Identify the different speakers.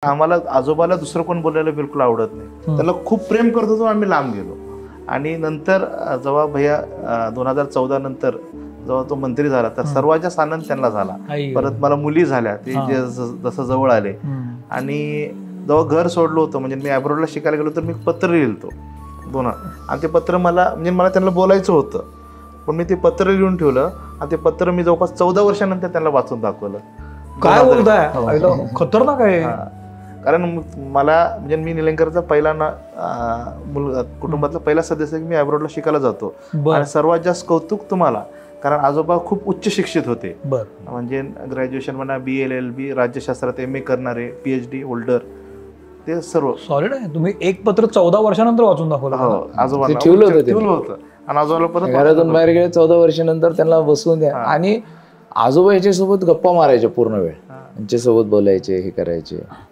Speaker 1: आम्हाला आजोबाला दुसरं कोण बोलायला बिलकुल आवडत नाही. त्याला खूप प्रेम करत होतो. आम्ही लांब गेलो आणि नंतर जेव्हा भैया 2014 नंतर जेव्हा तो मंत्री झाला तर सर्वात जास्त आनंद त्यांना झाला. परत मला मुली झाल्या, ते जसं जवळ आले. आणि जेव्हा घर सोडलं होतं, म्हणजे मी अब्रॉडला शिकायला गेलो तर मी पत्र लिहिलतो आणि ते पत्र मला त्यांना बोलायचं होतं, पण मी ते पत्र लिहून ठेवलं आणि ते पत्र मी जवळपास 14 वर्षानंतर त्यांना वाचून दाखवलं.
Speaker 2: काय बोलताय, खतरनाक आहे.
Speaker 1: कारण मला मी निलंगेकरचा पहिला मुलगा, कुटुंबातला पहिला सदस्य, मी अब्रॉडला शिकायला जातो. आणि सर्वात जास्त कौतुक तुम्हाला, कारण आजोबा खूप उच्च शिक्षित होते. म्हणजे ग्रॅज्युएशन म्हणा, BLLB, राज्यशास्त्रात MA करणारे, PhD होल्डर, ते सर्व
Speaker 2: सॉलिड आहे. तुम्ही एक पत्र 14 वर्षानंतर वाचून दाखवलं.
Speaker 1: आजोबांना
Speaker 3: ठेवलं
Speaker 1: होतं आणि आजोबाला परत
Speaker 3: घरातून बाहेर गेले 14 वर्षानंतर त्यांना बसवून द्या. आणि आजोबा याच्यासोबत गप्पा मारायचे पूर्ण वेळ, यांच्यासोबत बोलायचे, हे करायचे.